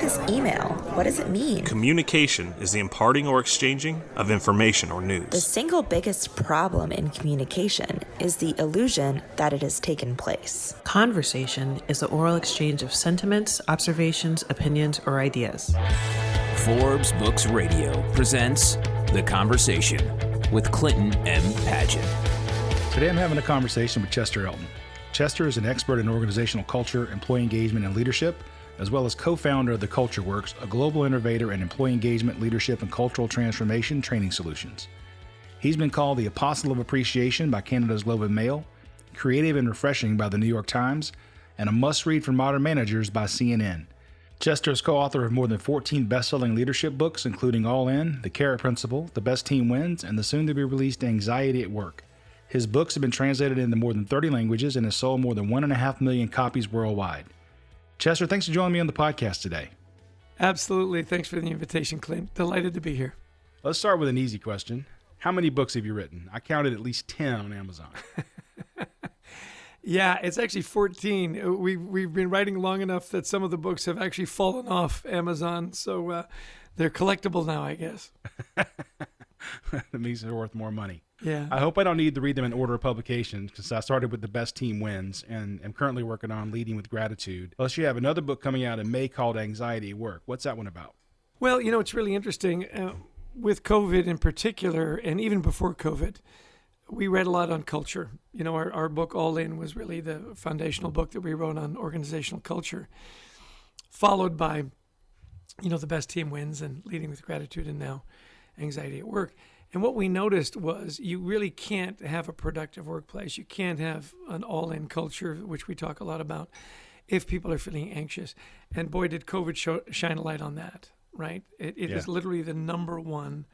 this email? What does it mean? Communication is the imparting or exchanging of information or news. The single biggest problem in communication is the illusion that it has taken place. Conversation is the oral exchange of sentiments, observations, opinions, or ideas. Forbes Books Radio presents The Conversation with Clinton M. Padgett. Today I'm having a conversation with Chester Elton. Chester is an expert in organizational culture, employee engagement, and leadership, as well as co-founder of The Culture Works, a global innovator in employee engagement, leadership, and cultural transformation training solutions. He's been called the Apostle of Appreciation by Canada's Globe and Mail, creative and refreshing by the New York Times, and a must-read for modern managers by CNN. Chester is co-author of more than 14 best-selling leadership books, including All In, The Carrot Principle, The Best Team Wins, and the soon-to-be-released Anxiety at Work. His books have been translated into more than 30 languages and has sold more than 1.5 million copies worldwide. Chester, thanks for joining me on the podcast today. Absolutely. Thanks for the invitation, Clint. Delighted to be here. Let's start with an easy question. How many books have you written? I counted at least 10 on Amazon. Yeah, it's actually 14. We've been writing long enough that some of the books have actually fallen off Amazon, so they're collectible now, I guess. That means they're worth more money. Yeah. I hope I don't need to read them in order of publication, because I started with The Best Team Wins and am currently working on Leading with Gratitude. Plus, you have another book coming out in May called Anxiety at Work. What's that one about? Well, you know, it's really interesting. With COVID in particular, and even before COVID, we read a lot on culture. You know, our book, All In, was really the foundational book that we wrote on organizational culture, followed by, you know, The Best Team Wins and Leading with Gratitude, and now Anxiety at Work. And what we noticed was you really can't have a productive workplace. You can't have an all-in culture, which we talk a lot about, if people are feeling anxious. And boy, did COVID shine a light on that, right? It is literally the number one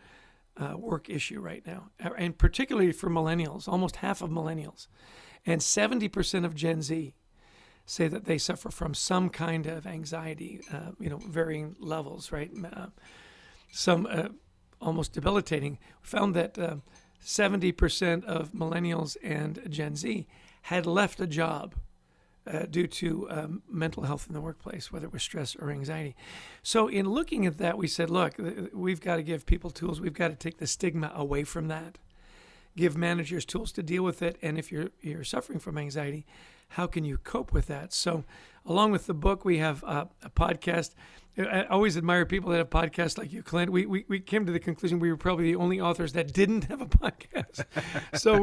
work issue right now, and particularly for millennials, almost half of millennials. And 70% of Gen Z say that they suffer from some kind of anxiety, varying levels, right? Some almost debilitating. We found that 70% of millennials and Gen Z had left a job due to mental health in the workplace, whether it was stress or anxiety. So in looking at that, we said, look, we've got to give people tools. We've got to take the stigma away from that, give managers tools to deal with it. And if you're suffering from anxiety, how can you cope with that? So along with the book, we have a podcast. I always admire people that have podcasts like you, Clint. We came to the conclusion we were probably the only authors that didn't have a podcast. So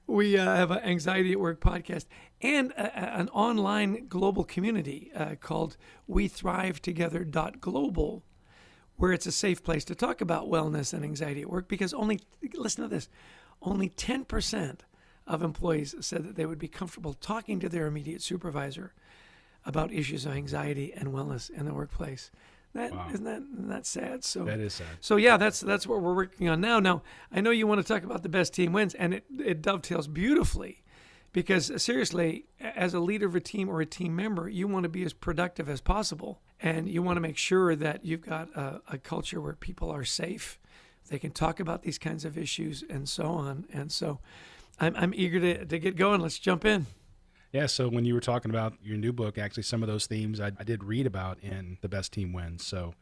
we have an Anxiety at Work podcast and an online global community called WeThriveTogether.global, where it's a safe place to talk about wellness and anxiety at work, because listen to this, only 10% of employees said that they would be comfortable talking to their immediate supervisor about issues of anxiety and wellness in the workplace. Wow. Isn't that sad? So that is sad. So yeah, that's what we're working on now. Now, I know you want to talk about The Best Team Wins, and it dovetails beautifully, because seriously, as a leader of a team or a team member, you want to be as productive as possible, and you want to make sure that you've got a culture where people are safe, they can talk about these kinds of issues, and so on. And so I'm eager to get going. Let's jump in. Yeah, so when you were talking about your new book, actually some of those themes I did read about in The Best Team Wins. So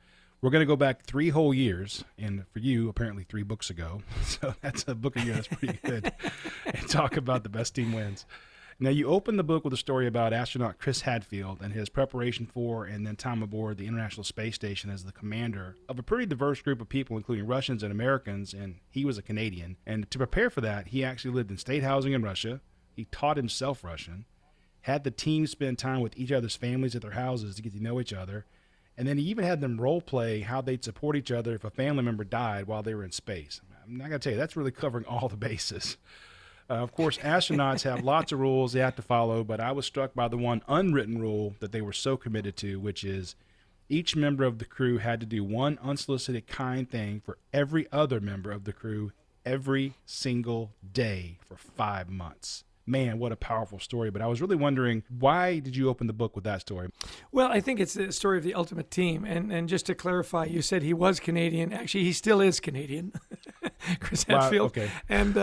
we're going to go back 3 whole years, and for you, apparently 3 books ago. So that's a book a year that's pretty good. And talk about The Best Team Wins. Now, you open the book with a story about astronaut Chris Hadfield and his preparation for and then time aboard the International Space Station as the commander of a pretty diverse group of people, including Russians and Americans, and he was a Canadian. And to prepare for that, he actually lived in state housing in Russia. He taught himself Russian, had the team spend time with each other's families at their houses to get to know each other, and then he even had them role play how they'd support each other if a family member died while they were in space. I'm not going to tell you, that's really covering all the bases. Of course, astronauts have lots of rules they have to follow, but I was struck by the one unwritten rule that they were so committed to, which is each member of the crew had to do one unsolicited kind thing for every other member of the crew every single day for 5 months. Man, what a powerful story. But I was really wondering, why did you open the book with that story? Well, I think it's the story of the ultimate team. And just to clarify, you said he was Canadian. Actually, he still is Canadian. Chris Wow, Hadfield. okay. And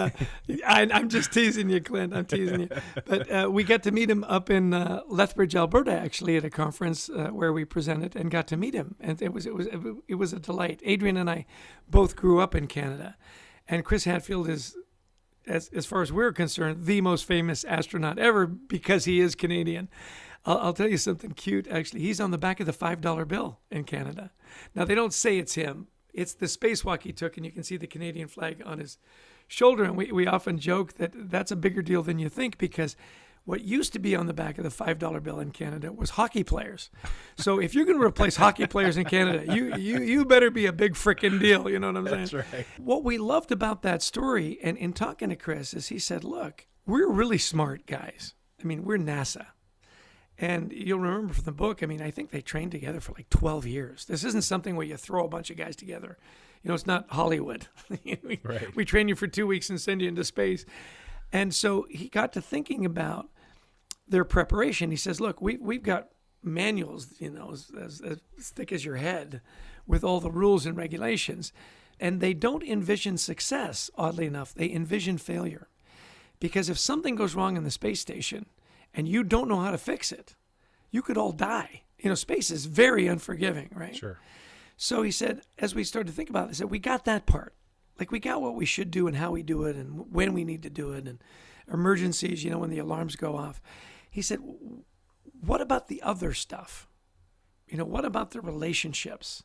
I'm just teasing you, Clint. I'm teasing you. But we got to meet him up in Lethbridge, Alberta, actually, at a conference where we presented, and got to meet him. And it was a delight. Adrian and I both grew up in Canada, and Chris Hadfield is, as far as we're concerned, the most famous astronaut ever because he is Canadian. I'll tell you something cute, actually. He's on the back of the $5 bill in Canada. Now, they don't say it's him. It's the spacewalk he took, and you can see the Canadian flag on his shoulder. And we often joke that that's a bigger deal than you think, because what used to be on the back of the $5 bill in Canada was hockey players. So if you're going to replace hockey players in Canada, you better be a big frickin' deal. You know what I'm saying? That's right. What we loved about that story, and in talking to Chris, is he said, look, we're really smart guys. I mean, we're NASA. And you'll remember from the book, I mean, I think they trained together for like 12 years. This isn't something where you throw a bunch of guys together. You know, it's not Hollywood. We train you for 2 weeks and send you into space. And so he got to thinking about their preparation. He says, look, we've got manuals, you know, as thick as your head with all the rules and regulations. And they don't envision success, oddly enough. They envision failure. Because if something goes wrong in the space station, and you don't know how to fix it, you could all die. You know, space is very unforgiving, right? Sure. So he said, as we started to think about it, he said, we got that part. Like, we got what we should do and how we do it and when we need to do it, and emergencies, you know, when the alarms go off. He said, what about the other stuff? You know, what about the relationships?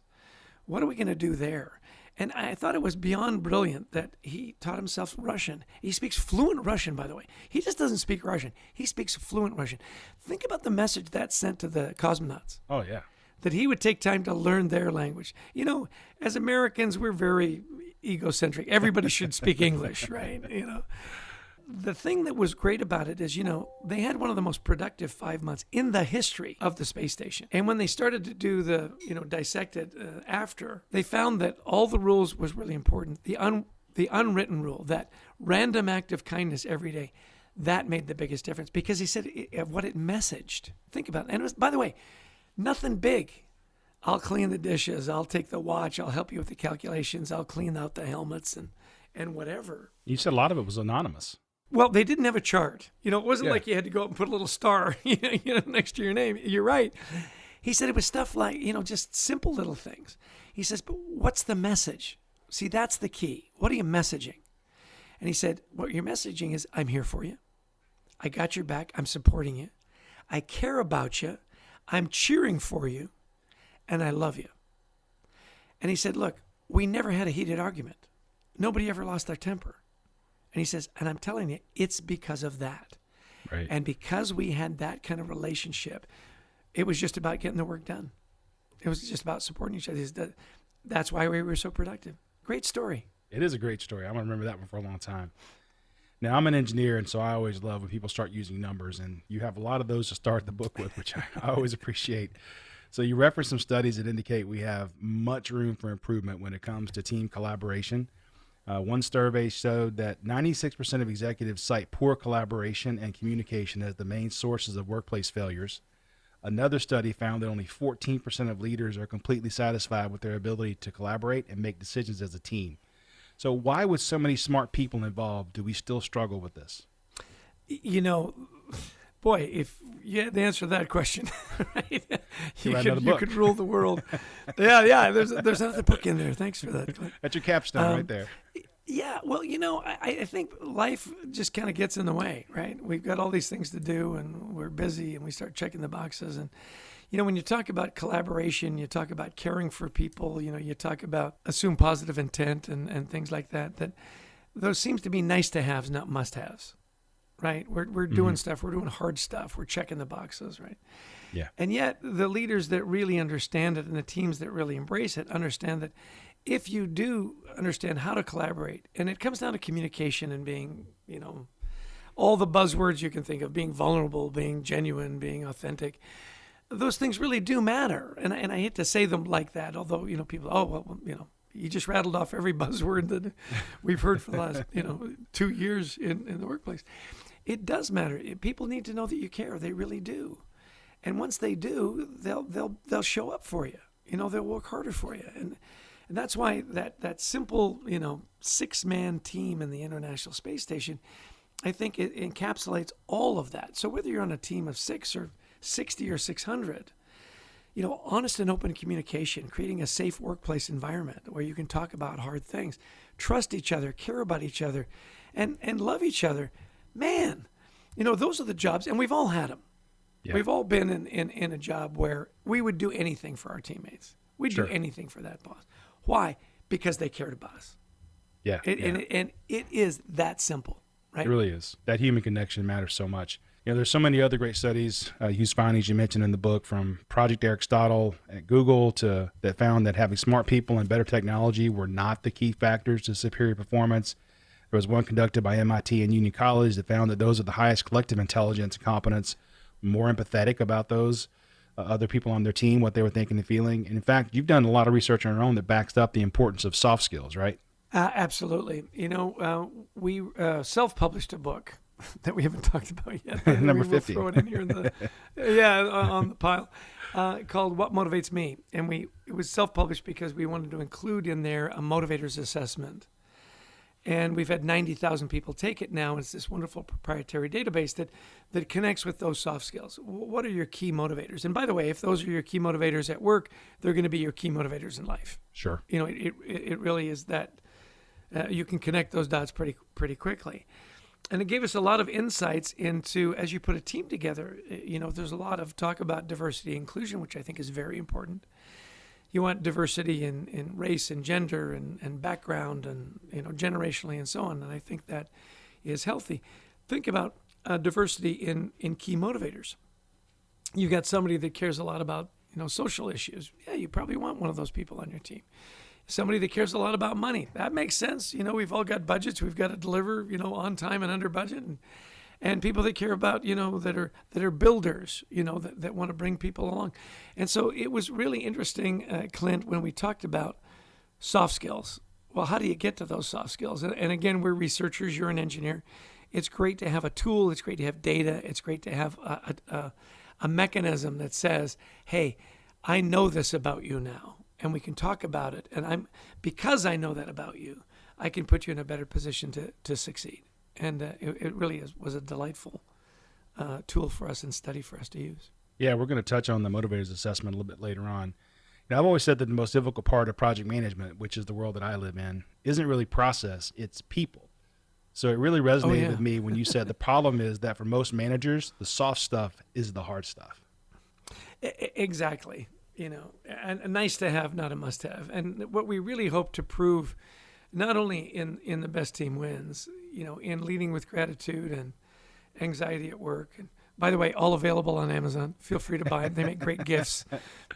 What are we going to do there? And I thought it was beyond brilliant that he taught himself Russian. He speaks fluent Russian, by the way. He just doesn't speak Russian. He speaks fluent Russian. Think about the message that sent to the cosmonauts. Oh, yeah. That he would take time to learn their language. You know, as Americans, we're very egocentric. Everybody should speak English, right? You know. The thing that was great about it is, you know, they had one of the most productive 5 months in the history of the space station. And when they started to do the, you know, dissect it after, they found that all the rules was really important. The unwritten rule, that random act of kindness every day, that made the biggest difference, because he said what it messaged. Think about it. And it was, by the way, nothing big. I'll clean the dishes. I'll take the watch. I'll help you with the calculations. I'll clean out the helmets and whatever. You said a lot of it was anonymous. Well, they didn't have a chart. You know, it wasn't like you had to go up and put a little star, you know, next to your name. You're right. He said it was stuff like, you know, just simple little things. He says, but what's the message? See, that's the key. What are you messaging? And he said, what you're messaging is, I'm here for you. I got your back. I'm supporting you. I care about you. I'm cheering for you. And I love you. And he said, look, we never had a heated argument. Nobody ever lost their temper. And he says, and I'm telling you, it's because of that. Right. And because we had that kind of relationship, it was just about getting the work done. It was just about supporting each other. That's why we were so productive. Great story. It is a great story. I'm going to remember that one for a long time. Now, I'm an engineer, and so I always love when people start using numbers, and you have a lot of those to start the book with, which I always appreciate. So you reference some studies that indicate we have much room for improvement when it comes to team collaboration. One survey showed that 96% of executives cite poor collaboration and communication as the main sources of workplace failures. Another study found that only 14% of leaders are completely satisfied with their ability to collaborate and make decisions as a team. So why, with so many smart people involved, do we still struggle with this? You know, boy, if you had the answer to that question, right? You could rule the world. Yeah. There's another book in there. Thanks for that, Clint. That's your capstone right there. Yeah, well, you know, I think life just kind of gets in the way, right? We've got all these things to do, and we're busy, and we start checking the boxes. And, you know, when you talk about collaboration, you talk about caring for people, you know, you talk about assume positive intent and things like that, that those seems to be nice to haves, not must haves, right? We're doing stuff, we're doing hard stuff, we're checking the boxes, right? Yeah. And yet the leaders that really understand it and the teams that really embrace it understand that if you do understand how to collaborate, and it comes down to communication and being, you know, all the buzzwords you can think of, being vulnerable, being genuine, being authentic, those things really do matter. And I hate to say them like that, although, you know, people, oh, well, you know, you just rattled off every buzzword that we've heard for the last, 2 years in the workplace. It does matter. People need to know that you care. They really do. And once they do, they'll show up for you. You know, they'll work harder for you. And that's why that simple, 6-man team in the International Space Station, I think it encapsulates all of that. So whether you're on a team of 6 or 60 or 600, honest and open communication, creating a safe workplace environment where you can talk about hard things, trust each other, care about each other, and love each other. Man, those are the jobs, and we've all had them. Yeah. We've all been in a job where we would do anything for our teammates. We'd do anything for that boss. Why? Because they cared about us. Yeah. And it is that simple, right? It really is. That human connection matters so much. There's so many other great studies, huge findings you mentioned in the book, from Project Aristotle at Google that found that having smart people and better technology were not the key factors to superior performance. There was one conducted by MIT and Union College that found that those with the highest collective intelligence and competence were more empathetic about those other people on their team, what they were thinking and feeling. And in fact, you've done a lot of research on your own that backs up the importance of soft skills, right? Absolutely. We self-published a book that we haven't talked about yet. Number 50. We'll throw it in here on the pile, called What Motivates Me. And it was self-published because we wanted to include in there a motivators assessment. And we've had 90,000 people take it now. It's this wonderful proprietary database that connects with those soft skills. What are your key motivators? And by the way, if those are your key motivators at work, they're going to be your key motivators in life. Sure. It really is that you can connect those dots pretty quickly. And it gave us a lot of insights into, as you put a team together, there's a lot of talk about diversity and inclusion, which I think is very important. You want diversity in race and gender and background and generationally and so on. And I think that is healthy. Think about diversity in key motivators. You got somebody that cares a lot about social issues. Yeah, you probably want one of those people on your team. Somebody that cares a lot about money. That makes sense. We've all got budgets. We've got to deliver on time and under budget. And people that care about, that are builders, that want to bring people along. And so it was really interesting, Clint, when we talked about soft skills. Well, how do you get to those soft skills? And again, we're researchers. You're an engineer. It's great to have a tool. It's great to have data. It's great to have a mechanism that says, hey, I know this about you now, and we can talk about it. And because I know that about you, I can put you in a better position to succeed. And it really was a delightful tool for us and study for us to use. Yeah, we're going to touch on the motivators assessment a little bit later on. I've always said that the most difficult part of project management, which is the world that I live in, isn't really process, it's people. So it really resonated with me when you said the problem is that for most managers, the soft stuff is the hard stuff. Exactly. And nice to have, not a must have. And what we really hope to prove, not only in the Best Team Wins, in Leading with Gratitude and Anxiety at Work. And by the way, all available on Amazon. Feel free to buy it. They make great gifts.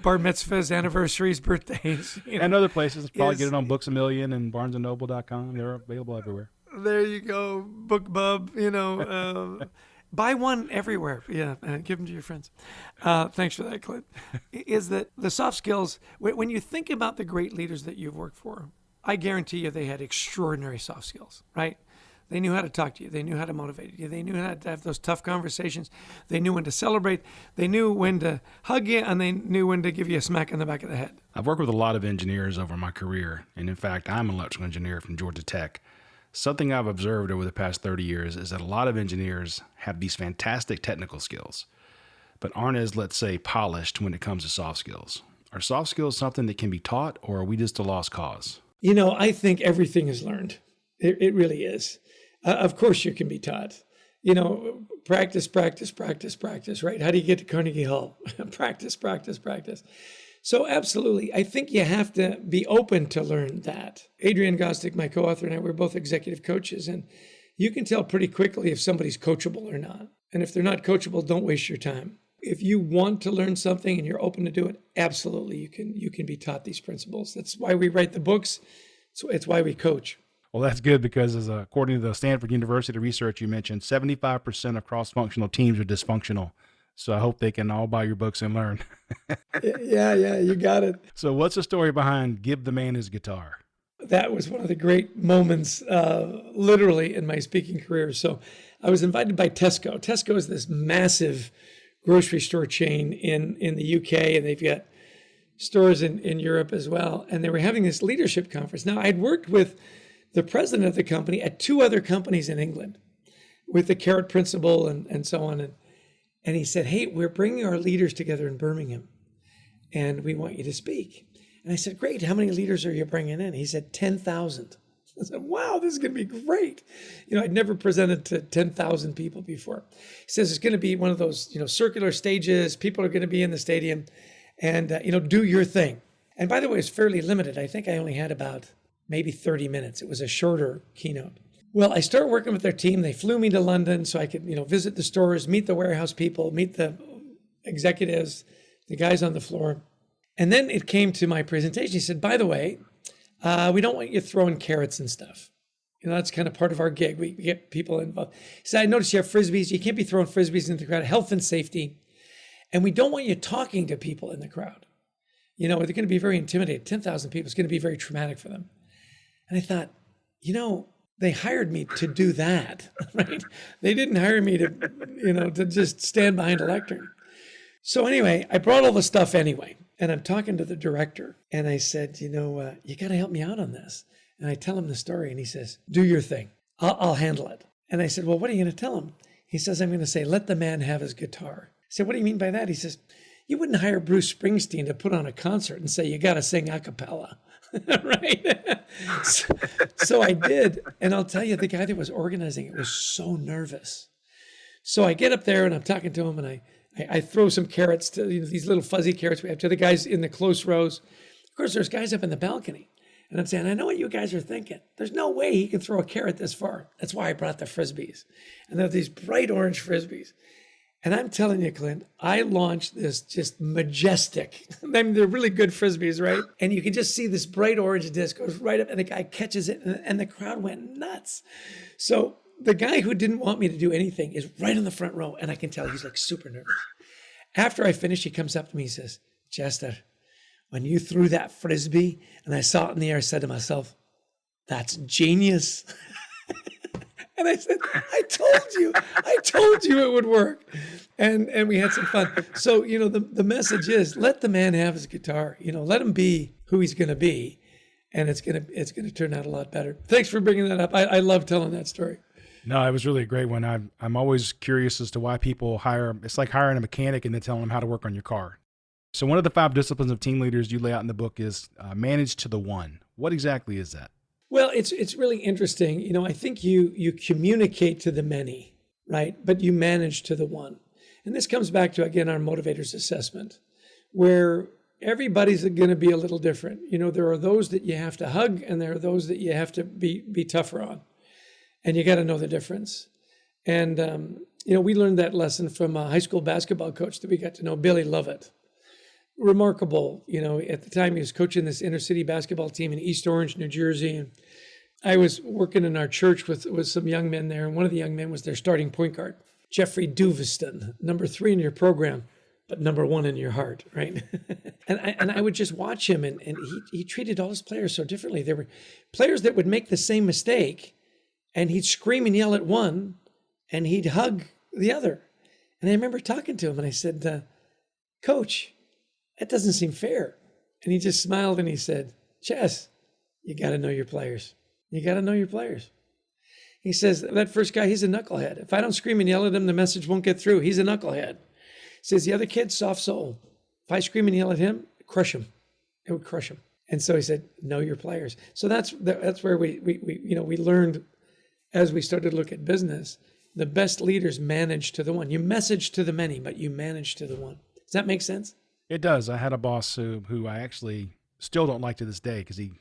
Bar mitzvahs, anniversaries, birthdays. And other places. Probably get it on Books A Million and barnesandnoble.com. They're available everywhere. There you go. BookBub, buy one everywhere. Yeah, and give them to your friends. Thanks for that, Clint. Is that the soft skills, when you think about the great leaders that you've worked for, I guarantee you they had extraordinary soft skills, right? They knew how to talk to you. They knew how to motivate you. They knew how to have those tough conversations. They knew when to celebrate. They knew when to hug you, and they knew when to give you a smack in the back of the head. I've worked with a lot of engineers over my career, and in fact, I'm an electrical engineer from Georgia Tech. Something I've observed over the past 30 years is that a lot of engineers have these fantastic technical skills, but aren't as, let's say, polished when it comes to soft skills. Are soft skills something that can be taught, or are we just a lost cause? I think everything is learned. It really is. Of course you can be taught. Practice, right? How do you get to Carnegie Hall? Practice. So absolutely. I think you have to be open to learn that. Adrian Gostick, my co-author, and I, we're both executive coaches, and you can tell pretty quickly if somebody's coachable or not. And if they're not coachable, don't waste your time. If you want to learn something and you're open to do it, absolutely, you can be taught these principles. That's why we write the books. It's why we coach. Well, that's good because according to the Stanford University research you mentioned, 75% of cross-functional teams are dysfunctional. So I hope they can all buy your books and learn. Yeah, you got it. So what's the story behind Give the Man His Guitar? That was one of the great moments, literally, in my speaking career. So I was invited by Tesco. Tesco is this massive grocery store chain in the UK, and they've got stores in Europe as well. And they were having this leadership conference. Now, I'd worked with the president of the company at 2 other companies in England with the carrot principle and so on. And he said, hey, we're bringing our leaders together in Birmingham, and we want you to speak. And I said, great. How many leaders are you bringing in? He said, 10,000. I said, wow, this is going to be great. I'd never presented to 10,000 people before. He says, it's going to be one of those, circular stages. People are going to be in the stadium and, do your thing. And by the way, it's fairly limited. I think I only had about maybe 30 minutes. It was a shorter keynote. Well, I started working with their team. They flew me to London so I could, visit the stores, meet the warehouse people, meet the executives, the guys on the floor. And then it came to my presentation. He said, by the way, we don't want you throwing carrots and stuff. That's kind of part of our gig. We get people involved. He said, I noticed you have Frisbees. You can't be throwing Frisbees into the crowd. Health and safety. And we don't want you talking to people in the crowd. They're going to be very intimidated. 10,000 people is going to be very traumatic for them. And I thought, they hired me to do that, right? They didn't hire me to, to just stand behind a lectern. So anyway, I brought all the stuff anyway. And I'm talking to the director. And I said, you got to help me out on this. And I tell him the story. And he says, do your thing. I'll handle it. And I said, well, what are you going to tell him? He says, I'm going to say, let the man have his guitar. I said, what do you mean by that? He says, you wouldn't hire Bruce Springsteen to put on a concert and say, you got to sing a cappella. Right? So I did. And I'll tell you, the guy that was organizing it was so nervous. So I get up there and I'm talking to him, and I throw some carrots to these little fuzzy carrots we have to the guys in the close rows. Of course, there's guys up in the balcony. And I'm saying, I know what you guys are thinking. There's no way he can throw a carrot this far. That's why I brought the Frisbees. And they're these bright orange Frisbees. And I'm telling you, Clint, I launched this just majestic. I mean, they're really good Frisbees, right? And you can just see this bright orange disc goes right up, and the guy catches it, and the crowd went nuts. So the guy who didn't want me to do anything is right in the front row, and I can tell he's like super nervous. After I finish, he comes up to me, he says, Chester, when you threw that Frisbee and I saw it in the air, I said to myself, that's genius. And I said, I told you it would work. And we had some fun. So, the message is, let the man have his guitar, let him be who he's going to be. And it's going to turn out a lot better. Thanks for bringing that up. I love telling that story. No, it was really a great one. I'm always curious as to why people it's like hiring a mechanic and then telling them how to work on your car. So one of the 5 disciplines of team leaders you lay out in the book is manage to the one. What exactly is that? Well, it's really interesting. I think you communicate to the many, right? But you manage to the one. And this comes back to, again, our motivators assessment, where everybody's going to be a little different. There are those that you have to hug, and there are those that you have to be tougher on. And you got to know the difference. And, we learned that lesson from a high school basketball coach that we got to know, Billy Lovett. Remarkable. At the time he was coaching this inner city basketball team in East Orange, New Jersey. And I was working in our church with some young men there. And one of the young men was their starting point guard, Jeffrey Duveston, number 3 in your program, but number 1 in your heart, right? and I would just watch him, and he treated all his players so differently. There were players that would make the same mistake, and he'd scream and yell at one, and he'd hug the other. And I remember talking to him, and I said, Coach, that doesn't seem fair. And he just smiled and he said, Chess, you got to know your players. You got to know your players. He says, that first guy, he's a knucklehead. If I don't scream and yell at him, the message won't get through. He's a knucklehead. He says, the other kid's soft soul. If I scream and yell at him, crush him. It would crush him. And so he said, know your players. So that's where we learned, as we started to look at business, the best leaders manage to the one. You message to the many, but you manage to the one. Does that make sense? It does. I had a boss who I actually still don't like to this day because he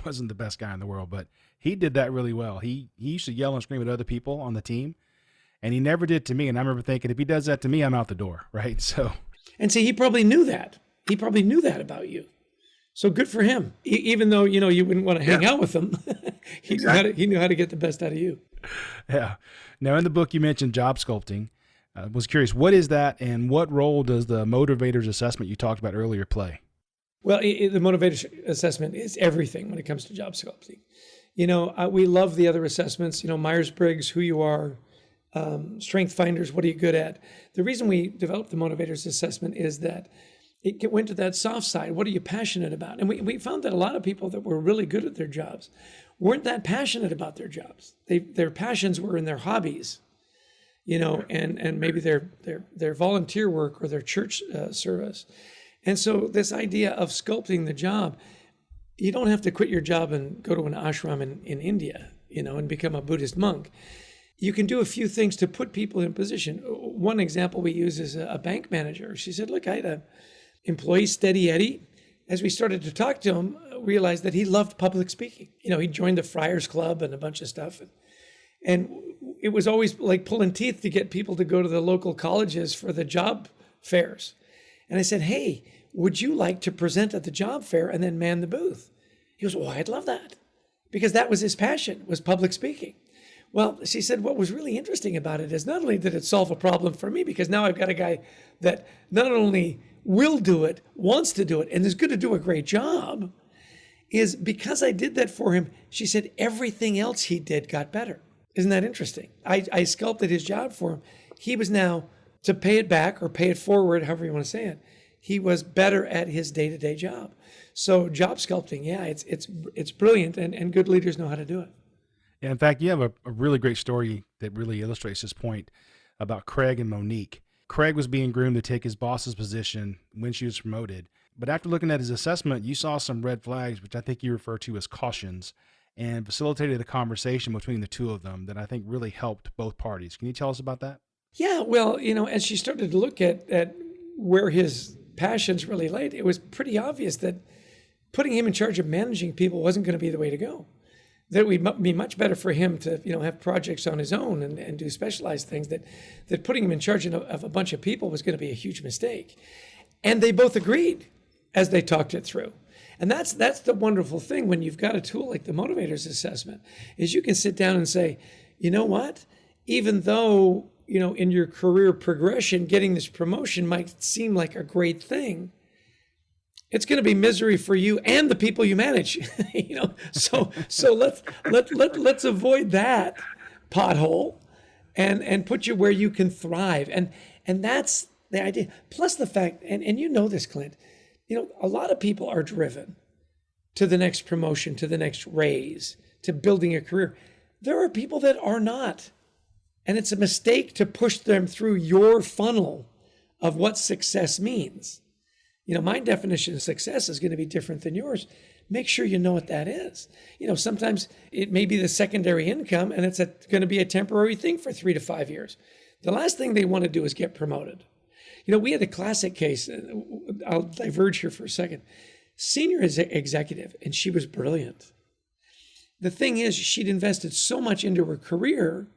wasn't the best guy in the world, but he did that really well. He used to yell and scream at other people on the team, and he never did to me. And I remember thinking, if he does that to me, I'm out the door, right? So, and see, he probably knew that. He probably knew that about you. So good for him. Even though you wouldn't want to hang out with him, he knew how to get the best out of you. Yeah. Now, in the book, you mentioned job sculpting. I was curious, what is that, and what role does the motivators assessment you talked about earlier play? Well, the motivators assessment is everything when it comes to job sculpting. We love the other assessments, Myers-Briggs, who you are, Strength Finders, what are you good at? The reason we developed the motivators assessment is that it went to that soft side. What are you passionate about? And we found that a lot of people that were really good at their jobs weren't that passionate about their jobs. Their passions were in their hobbies, and maybe their volunteer work or their church service. And so this idea of sculpting the job, you don't have to quit your job and go to an ashram in India, and become a Buddhist monk. You can do a few things to put people in position. One example we use is a bank manager. She said, look, I had an employee, Steady Eddie. As we started to talk to him, realized that he loved public speaking. He joined the Friars Club and a bunch of stuff. And it was always like pulling teeth to get people to go to the local colleges for the job fairs. And I said, hey, would you like to present at the job fair and then man the booth? He goes, I'd love that. Because that was his passion, was public speaking. Well, she said, what was really interesting about it is not only did it solve a problem for me, because now I've got a guy that not only will do it, wants to do it, and is going to do a great job, is because I did that for him, she said, everything else he did got better. Isn't that interesting? I sculpted his job for him. He was now, to pay it back or pay it forward, however you want to say it, he was better at his day-to-day job. So job sculpting, yeah, it's brilliant, and good leaders know how to do it. Yeah, in fact, you have a really great story that really illustrates this point about Craig and Monique. Craig was being groomed to take his boss's position when she was promoted. But after looking at his assessment, you saw some red flags, which I think you refer to as cautions, and facilitated a conversation between the two of them that I think really helped both parties. Can you tell us about that? Yeah, well, as she started to look at where his passions really laid, it was pretty obvious that putting him in charge of managing people wasn't going to be the way to go. That it would be much better for him to, have projects on his own and do specialized things, that putting him in charge of a bunch of people was going to be a huge mistake. And they both agreed as they talked it through. And that's the wonderful thing when you've got a tool like the Motivators Assessment, is you can sit down and say, you know what, even though, in your career progression, getting this promotion might seem like a great thing, it's going to be misery for you and the people you manage, So let's avoid that pothole, and put you where you can thrive, and that's the idea. Plus the fact, and you know this, Clint, a lot of people are driven to the next promotion, to the next raise, to building a career. There are people that are not, and it's a mistake to push them through your funnel of what success means. My definition of success is going to be different than yours. Make sure you know what that is. Sometimes it may be the secondary income, and it's going to be a temporary thing for 3 to 5 years. The last thing they want to do is get promoted. We had a classic case. I'll diverge here for a second. Senior executive, and she was brilliant. The thing is, she'd invested so much into her career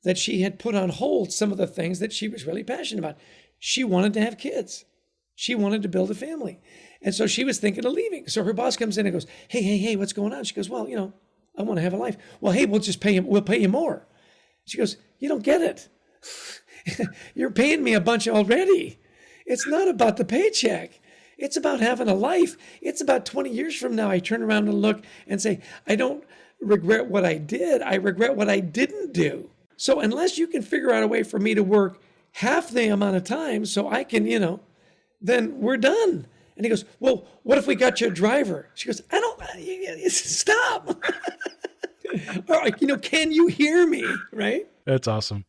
that she had put on hold some of the things that she was really passionate about. She wanted to have kids. She wanted to build a family. And so she was thinking of leaving. So her boss comes in and goes, hey, what's going on? She goes, well, I want to have a life. Well, hey, we'll pay you more. She goes, you don't get it. You're paying me a bunch already. It's not about the paycheck. It's about having a life. It's about 20 years from now, I turn around and look and say, I don't regret what I did. I regret what I didn't do. So unless you can figure out a way for me to work half the amount of time so I can, then we're done. And he goes, well, what if we got you a driver? She goes, stop. All right, can you hear me? Right? That's awesome.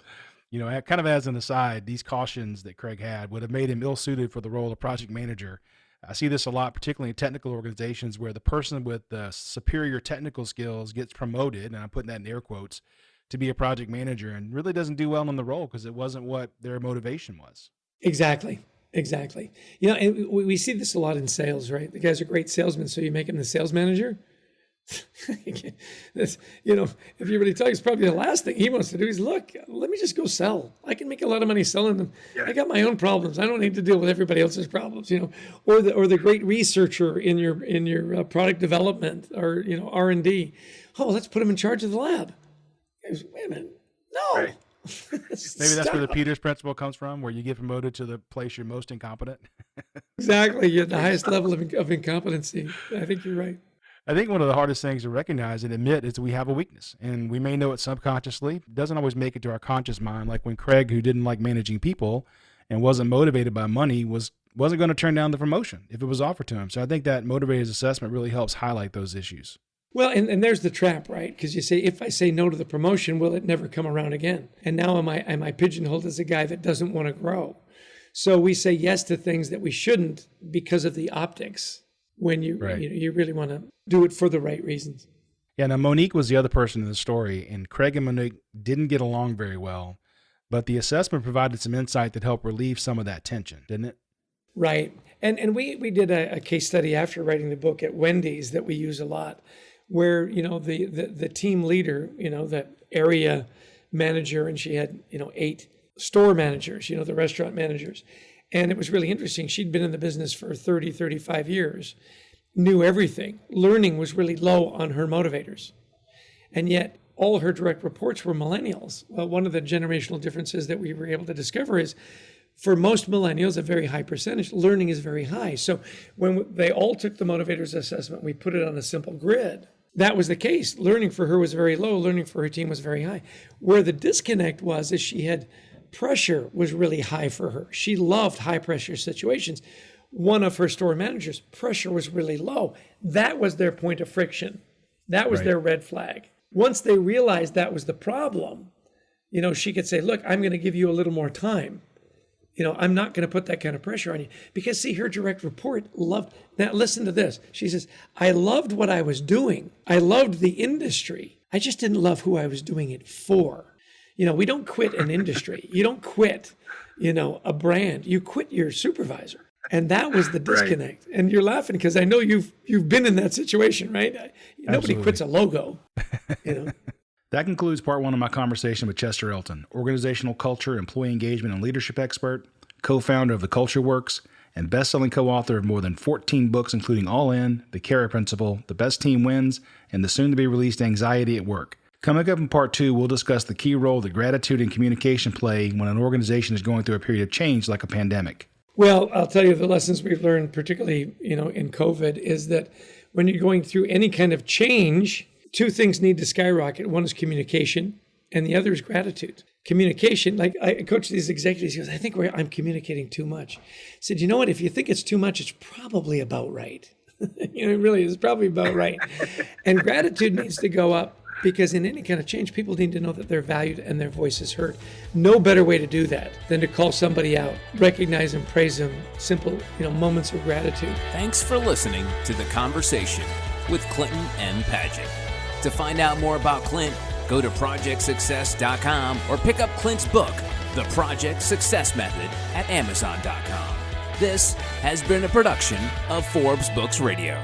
Kind of as an aside, these cautions that Craig had would have made him ill-suited for the role of project manager. I see this a lot, particularly in technical organizations, where the person with the superior technical skills gets promoted, and I'm putting that in air quotes, to be a project manager, and really doesn't do well in the role because it wasn't what their motivation was. Exactly. And we see this a lot in sales, right? The guy's a great salesman, so you make him the sales manager. If you really talk, it's probably the last thing he wants to do is, look, let me just go sell. I can make a lot of money selling them. Yeah. I got my own problems. I don't need to deal with everybody else's problems, or the great researcher in your product development or, R&D. Oh, let's put him in charge of the lab. Goes, wait a minute. No. Right. Maybe that's where the Peters principle comes from, where you get promoted to the place you're most incompetent. Exactly. You're at the highest level of incompetency. I think you're right. I think one of the hardest things to recognize and admit is that we have a weakness, and we may know it subconsciously. It doesn't always make it to our conscious mind. Like when Craig, who didn't like managing people and wasn't motivated by money, was wasn't going to turn down the promotion if it was offered to him. So I think that motivators assessment really helps highlight those issues. Well, and there's the trap, right? Because you say, if I say no to the promotion, will it never come around again? And now am I pigeonholed as a guy that doesn't want to grow? So we say yes to things that we shouldn't because of the optics when you really want to do it for the right reasons. Yeah, now Monique was the other person in the story, and Craig and Monique didn't get along very well, but the assessment provided some insight that helped relieve some of that tension, didn't it? Right. And we did a case study after writing the book at Wendy's that we use a lot, where, the team leader, the area manager, and she had, 8 store managers, the restaurant managers. And it was really interesting. She'd been in the business for 30, 35 years, knew everything. Learning was really low on her motivators. And yet all her direct reports were millennials. Well, one of the generational differences that we were able to discover is, for most millennials, a very high percentage, learning is very high. So when they all took the motivators assessment, we put it on a simple grid. That was the case. Learning for her was very low. Learning for her team was very high. Where the disconnect was is she had pressure was really high for her. She loved high pressure situations. One of her store managers, pressure was really low. That was their point of friction. That was their red flag. Once they realized that was the problem, she could say, look, I'm going to give you a little more time. I'm not going to put that kind of pressure on you. Because, see, her direct report loved. Now, listen to this. She says, I loved what I was doing. I loved the industry. I just didn't love who I was doing it for. We don't quit an industry. You don't quit, a brand. You quit your supervisor. And that was the disconnect. Right. And you're laughing because I know you've been in that situation, right? Nobody quits a logo, That concludes part 1 of my conversation with Chester Elton, organizational culture, employee engagement, and leadership expert, co-founder of The Culture Works, and best-selling co-author of more than 14 books, including All In, The Carrot Principle, The Best Team Wins, and the soon-to-be-released Anxiety at Work. Coming up in part 2, we'll discuss the key role that gratitude and communication play when an organization is going through a period of change like a pandemic. Well, I'll tell you the lessons we've learned, particularly, in COVID, is that when you're going through any kind of change, 2 things need to skyrocket. One is communication, and the other is gratitude. Communication, like I coach these executives, he goes, I think I'm communicating too much. I said, you know what? If you think it's too much, it's probably about right. It really is probably about right. And gratitude needs to go up. Because in any kind of change, people need to know that they're valued and their voice is heard. No better way to do that than to call somebody out, recognize and praise them. Simple, moments of gratitude. Thanks for listening to The Conversation with Clinton M. Padgett. To find out more about Clint, go to projectsuccess.com or pick up Clint's book, The Project Success Method, at amazon.com. This has been a production of Forbes Books Radio.